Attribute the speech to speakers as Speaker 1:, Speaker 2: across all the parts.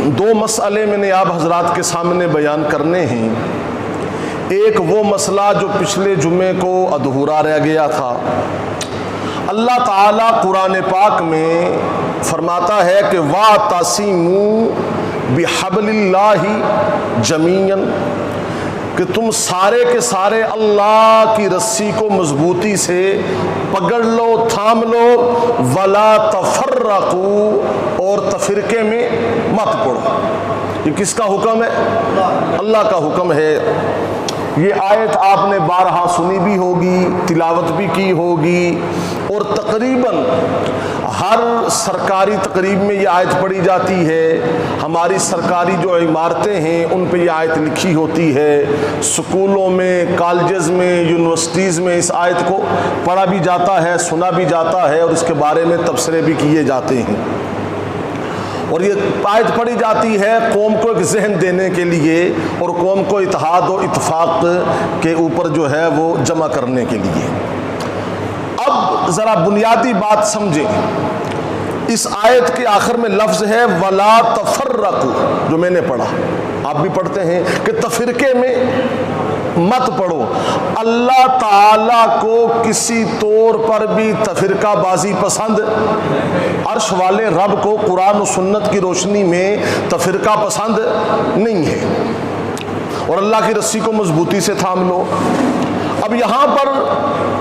Speaker 1: دو مسئلے میں نے آپ حضرات کے سامنے بیان کرنے ہیں۔ ایک وہ مسئلہ جو پچھلے جمعے کو ادھورا رہ گیا تھا۔ اللہ تعالیٰ قرآن پاک میں فرماتا ہے کہ وَاعْتَصِمُوا بِحَبْلِ اللَّهِ جَمِيعًا، کہ تم سارے کے سارے اللہ کی رسی کو مضبوطی سے پکڑ لو، تھام لو، وَلَا تَفَرَّقُوا، اور تفرقے میں مت پڑو۔ یہ کس کا حکم ہے؟ اللہ کا حکم ہے۔ یہ آیت آپ نے بارہا سنی بھی ہوگی، تلاوت بھی کی ہوگی، اور تقریباً ہر سرکاری تقریب میں یہ آیت پڑھی جاتی ہے۔ ہماری سرکاری جو عمارتیں ہیں ان پہ یہ آیت لکھی ہوتی ہے، سکولوں میں، کالجز میں، یونیورسٹیز میں اس آیت کو پڑھا بھی جاتا ہے، سنا بھی جاتا ہے، اور اس کے بارے میں تبصرے بھی کیے جاتے ہیں۔ اور یہ آیت پڑھی جاتی ہے قوم کو ایک ذہن دینے کے لیے، اور قوم کو اتحاد و اتفاق کے اوپر جو ہے وہ جمع کرنے کے لیے۔ اب ذرا بنیادی بات سمجھیں۔ اس آیت کے آخر میں لفظ ہے وَلَا تَفَرَّقُوا، جو میں نے پڑھا، آپ بھی پڑھتے ہیں کہ تفرقے میں مت پڑھو۔ اللہ تعالیٰ کو کسی طور پر بھی تفرقہ بازی پسند، عرش والے رب کو قرآن و سنت کی روشنی میں تفرقہ پسند نہیں ہے، اور اللہ کی رسی کو مضبوطی سے تھام لو۔ اب یہاں پر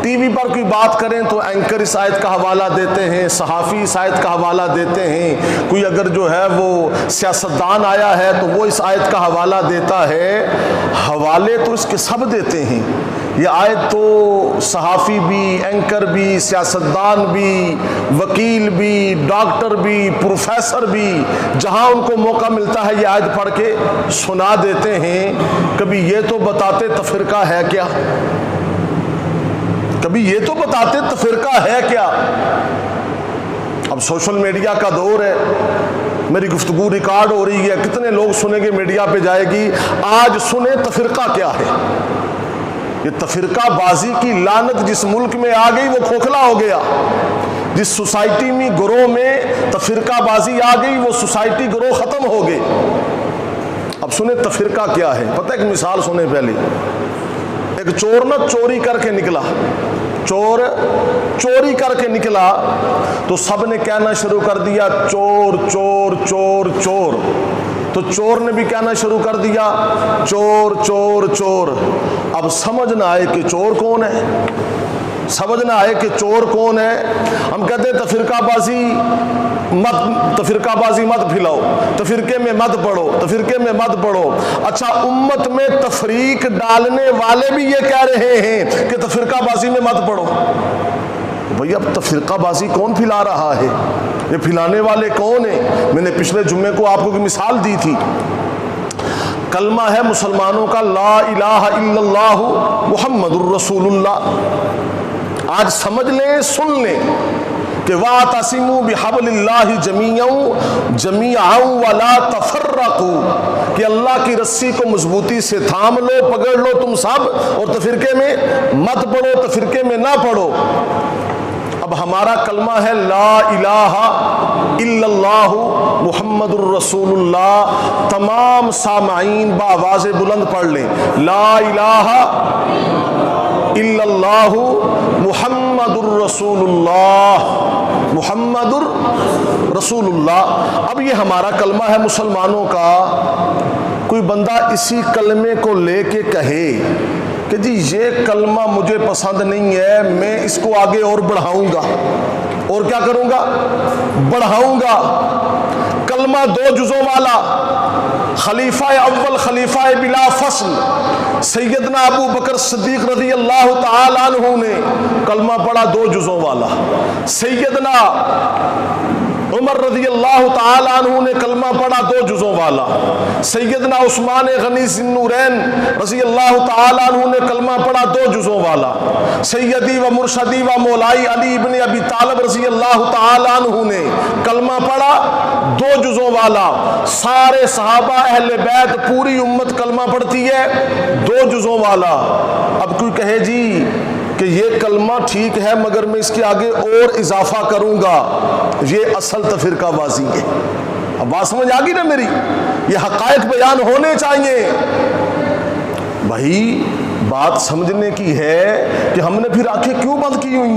Speaker 1: ٹی وی پر کوئی بات کریں تو اینکر اس آیت کا حوالہ دیتے ہیں، صحافی اس آیت کا حوالہ دیتے ہیں، کوئی اگر جو ہے وہ سیاستدان آیا ہے تو وہ اس آیت کا حوالہ دیتا ہے۔ حوالے تو اس کے سب دیتے ہیں۔ یہ آیت تو صحافی بھی، اینکر بھی، سیاستدان بھی، وکیل بھی، ڈاکٹر بھی، پروفیسر بھی، جہاں ان کو موقع ملتا ہے یہ آیت پڑھ کے سنا دیتے ہیں۔ کبھی یہ تو بتاتے تفرقہ ہے کیا؟ کبھی یہ تو بتاتے تفرقہ ہے کیا؟ اب سوشل میڈیا کا دور ہے، میری گفتگو ریکارڈ ہو رہی ہے، کتنے لوگ سنیں گے، میڈیا پہ جائے گی۔ آج سنیں تفرقہ کیا ہے۔ یہ تفرقہ بازی کی لعنت جس ملک میں آ گئی وہ کھوکھلا ہو گیا۔ جس سوسائٹی میں گروہ میں تفرقہ بازی آ گئی وہ سوسائٹی گروہ ختم ہو گئے۔ اب سنیں تفرقہ کیا ہے۔ پتہ ایک مثال سنیں پہلے۔ ایک چور نہ چوری کر کے نکلا، چور چوری کر کے نکلا تو سب نے کہنا شروع کر دیا چور چور چور چور، تو چور نے بھی کہنا شروع کر دیا چور چور چور۔ اب سمجھ نہ آئے کہ چور کون ہے، سمجھ نہ آئے کہ چور کون ہے۔ ہم کہتے ہیں تفرقہ بازی مت پھیلاؤ، تفرقے میں مت پڑھو، تفرقے میں مت پڑھو۔ اچھا، امت میں تفریق ڈالنے والے بھی یہ کہہ رہے ہیں کہ تفرقہ بازی میں مت پڑھو۔ بھئی اب تفرقہ بازی کون پھیلا رہا ہے؟ یہ پھیلانے والے کون ہیں؟ میں نے پچھلے جمعے کو آپ کو ایک مثال دی تھی۔ کلمہ ہے مسلمانوں کا لا الہ الا اللہ محمد الرسول اللہ۔ آج سمجھ لیں، سن لیں کہ وَاعْتَصِمُوا بِحَبْلِ اللَّهِ جَمِيعًا وَلَا تَفَرَّقُوا، کہ اللہ کی رسی کو مضبوطی سے تھام لو، پکڑ لو تم سب، اور تفرقے میں مت پڑو، تفرقے میں نہ پڑو۔ اب ہمارا کلمہ ہے لا الہ الا اللہ محمد الرسول اللہ۔ تمام سامعین بآواز بلند پڑھ لیں، لا الہ الا اللہ محمد الرسول اللہ، محمد الرسول اللہ۔ اب یہ ہمارا کلمہ ہے مسلمانوں کا۔ کوئی بندہ اسی کلمے کو لے کے کہے کہ جی یہ کلمہ مجھے پسند نہیں ہے، میں اس کو آگے اور بڑھاؤں گا، اور کیا کروں گا؟ بڑھاؤں گا۔ کلمہ 2 جزوں والا، خلیفہ اول، خلیفہ بلا فصل سیدنا ابو بکر صدیق رضی اللہ تعالی عنہ نے کلمہ پڑھا 2 جزوں والا۔ سیدنا عمر رضی اللہ تعالی عنہ نے کلمہ پڑھا 2 جزوں والا۔ سیدنا عثمان غنی ذی النورین رضی اللہ تعالی عنہ نے کلمہ پڑھا 2 جزوں والا۔ سیدی و مرشدی و مولائی علی ابن ابی طالب رضی اللہ تعالی عنہ نے کلمہ پڑھا 2 جزوں والا۔ سارے صحابہ اہل بیت پوری امت کلمہ پڑھتی ہے 2 جزوں والا۔ اب کوئی کہے جی کہ یہ کلمہ ٹھیک ہے مگر میں اس کے آگے اور اضافہ کروں گا، یہ اصل تفرقہ بازی ہے۔ اب بات سمجھ آ گئی نا میری؟ یہ حقائق بیان ہونے چاہیے بھائی. بات سمجھنے کی ہے کہ ہم نے پھر آنکھیں کیوں بند کی ہوئی؟